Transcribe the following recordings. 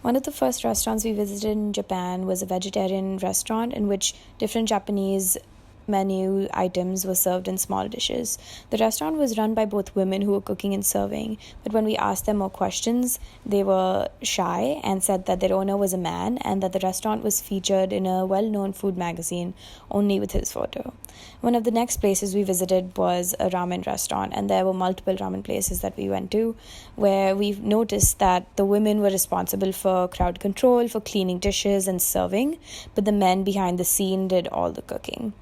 One of the first restaurants we visited in Japan was a vegetarian restaurant in which different Japanese menu items were served in small dishes. The restaurant was run by both women who were cooking and serving, but when we asked them more questions, they were shy and said that their owner was a man and that the restaurant was featured in a well-known food magazine only with his photo. One of the next places we visited was a ramen restaurant, and there were multiple ramen places that we went to where we noticed that the women were responsible for crowd control, for cleaning dishes and serving, but the men behind the scene did all the cooking.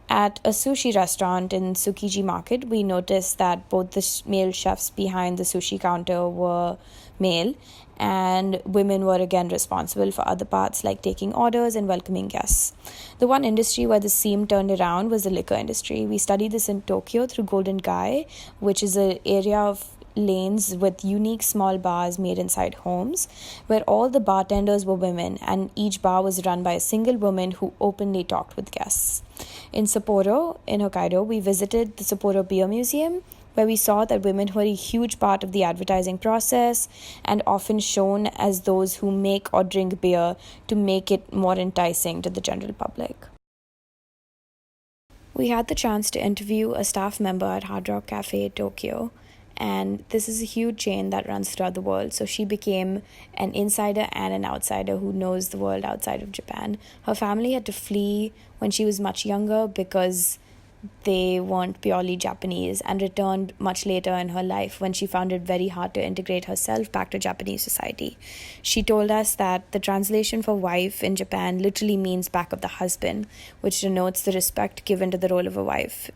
At a sushi restaurant in Tsukiji Market, we noticed that both the male chefs behind the sushi counter were male, and women were again responsible for other parts like taking orders and welcoming guests. The one industry where the scene turned around was the liquor industry. We studied this in Tokyo through Golden Gai, which is an area of lanes with unique small bars made inside homes, where all the bartenders were women and each bar was run by a single woman who openly talked with guests. In Sapporo, in Hokkaido, we visited the Sapporo Beer Museum, where we saw that women were a huge part of the advertising process and often shown as those who make or drink beer to make it more enticing to the general public. We had the chance to interview a staff member at Hard Rock Cafe Tokyo, and this is a huge chain that runs throughout the world, so she became an insider and an outsider who knows the world outside of Japan. Her family had to flee when she was much younger because they weren't purely Japanese, and returned much later in her life when she found it very hard to integrate herself back to Japanese society. She told us that the translation for wife in Japan literally means back of the husband, which denotes the respect given to the role of a wife.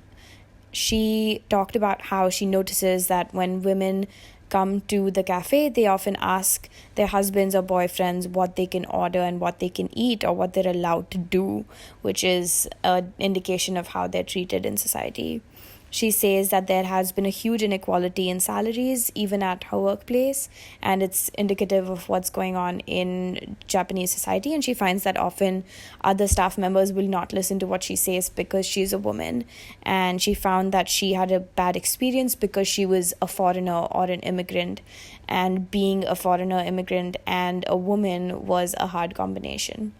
She talked about how she notices that when women come to the cafe, they often ask their husbands or boyfriends what they can order and what they can eat or what they're allowed to do, which is an indication of how they're treated in society. She says that there has been a huge inequality in salaries, even at her workplace, and it's indicative of what's going on in Japanese society. And she finds that often other staff members will not listen to what she says because she's a woman. And she found that she had a bad experience because she was a foreigner or an immigrant. And being a foreigner, immigrant, and a woman was a hard combination.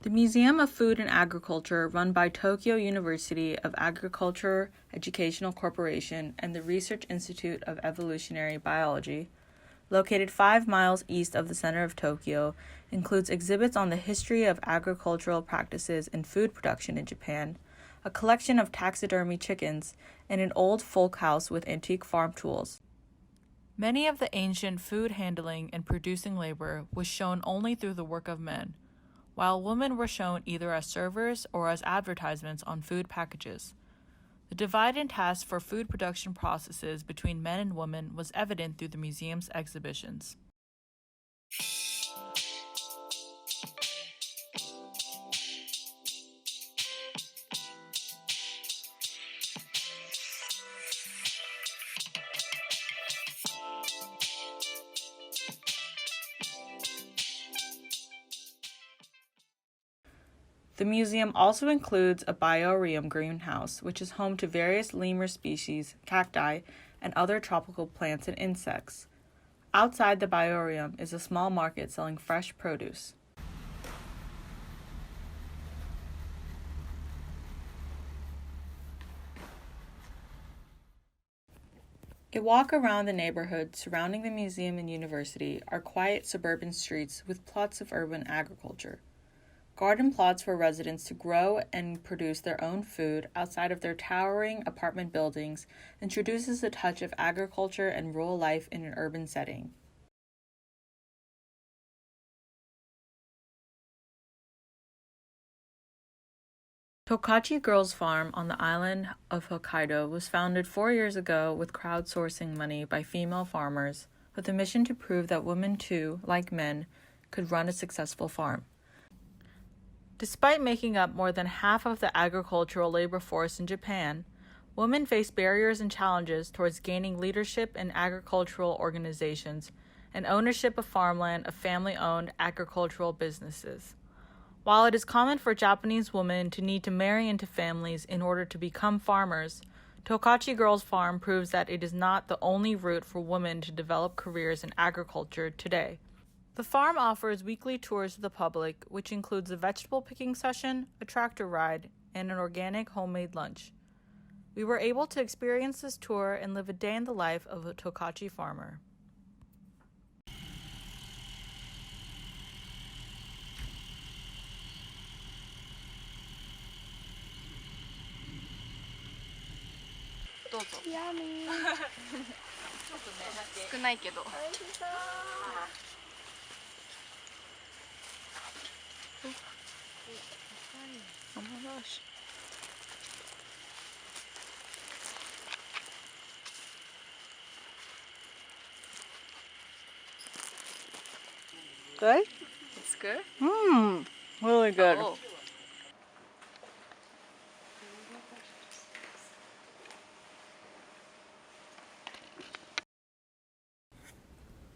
The Museum of Food and Agriculture, run by Tokyo University of Agriculture Educational Corporation and the Research Institute of Evolutionary Biology, located 5 miles east of the center of Tokyo, includes exhibits on the history of agricultural practices and food production in Japan, a collection of taxidermy chickens, and an old folk house with antique farm tools. Many of the ancient food handling and producing labor was shown only through the work of men, while women were shown either as servers or as advertisements on food packages. The divide in tasks for food production processes between men and women was evident through the museum's exhibitions. The museum also includes a bioreum greenhouse, which is home to various lemur species, cacti, and other tropical plants and insects. Outside the bioreum is a small market selling fresh produce. A walk around the neighborhood surrounding the museum and university are quiet suburban streets with plots of urban agriculture. Garden plots for residents to grow and produce their own food outside of their towering apartment buildings introduces a touch of agriculture and rural life in an urban setting. Tokachi Girls Farm on the island of Hokkaido was founded 4 years ago with crowdsourcing money by female farmers with a mission to prove that women too, like men, could run a successful farm. Despite making up more than half of the agricultural labor force in Japan, women face barriers and challenges towards gaining leadership in agricultural organizations and ownership of farmland of family-owned agricultural businesses. While it is common for Japanese women to need to marry into families in order to become farmers, Tokachi Girls Farm proves that it is not the only route for women to develop careers in agriculture today. The farm offers weekly tours to the public, which includes a vegetable picking session, a tractor ride, and an organic homemade lunch. We were able to experience this tour and live a day in the life of a Tokachi farmer. Yummy. 少ないけど。 Oh my gosh. Good? It's good? Really good. Oh.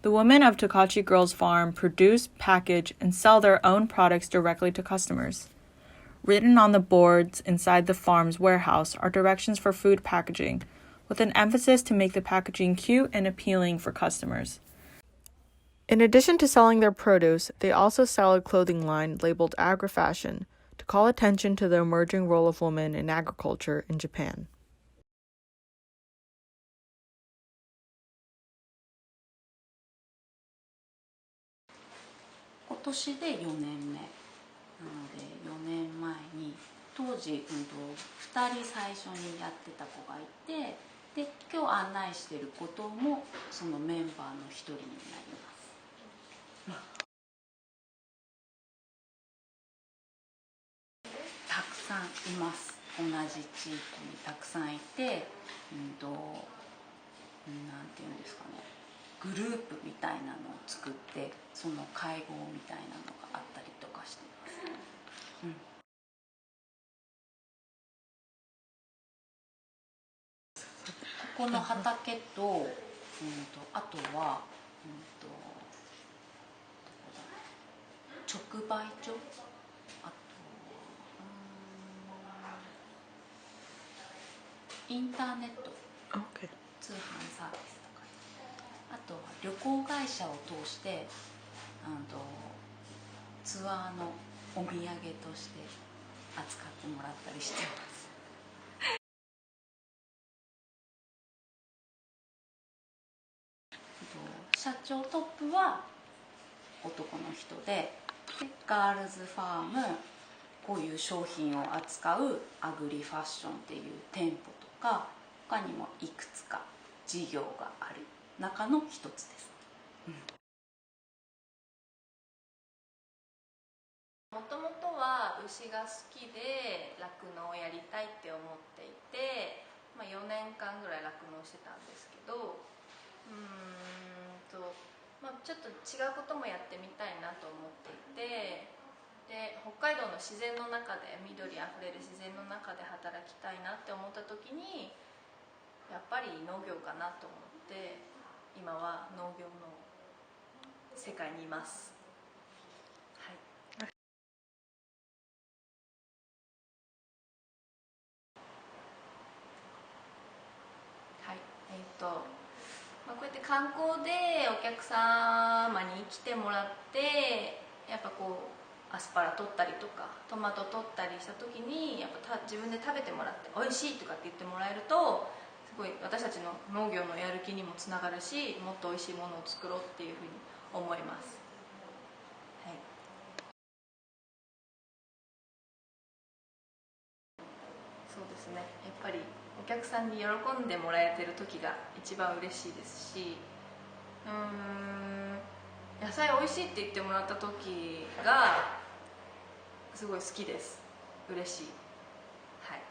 The women of Tokachi Girls Farm produce, package, and sell their own products directly to customers. Written on the boards inside the farm's warehouse are directions for food packaging, with an emphasis to make the packaging cute and appealing for customers. In addition to selling their produce, they also sell a clothing line labeled agri-fashion to call attention to the emerging role of women in agriculture in Japan. "今年で4年目なので、4年前に当時、2人最初にやってた子がいて、で今日案内している子ともそのメンバーの一人になります。たくさんいます。同じ地域にたくさんいて、なんていうんですかね、グループみたいなのを作って、その会合みたいなのがあったりとかしてます。ここの畑と、あとは、直売所、あとインターネット、通販サービスとか、あとは旅行会社を通してツアーのお土産として扱ってもらったりしてます。社長トップは男の人で、ガールズファーム、こういう商品を扱うアグリファッションっていう店舗とか、他にもいくつか事業がある中の一つです。もともとは牛が好きで酪農をやりたいって思っていて、4年間ぐらい酪農してたんですけど、ちょっと違うこともやってみたいなと思っていて、で北海道の自然の中で、緑あふれる自然の中で働きたいなって思った時に、やっぱり農業かなと思って、今は農業の世界にいます。はい。はい、こうやって観光でお客様に来てもらって、やっぱこうアスパラ取ったりとかトマト取ったりした時に、やっぱ自分で食べてもらって美味しいとかって言ってもらえると、すごい私たちの農業のやる気にもつながるし、もっと美味しいものを作ろうっていうふうに思います。はい、そうですね、やっぱりお客さんに喜んでもらえてる時が一番嬉しいですし、野菜おいしいって言ってもらった時がすごい好きです。嬉しい。はい。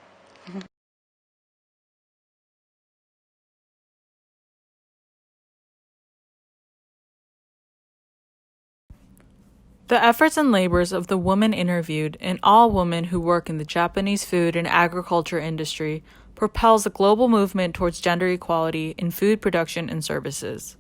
The efforts and labors of the women interviewed and all women who work in the Japanese food and agriculture industry propels the global movement towards gender equality in food production and services.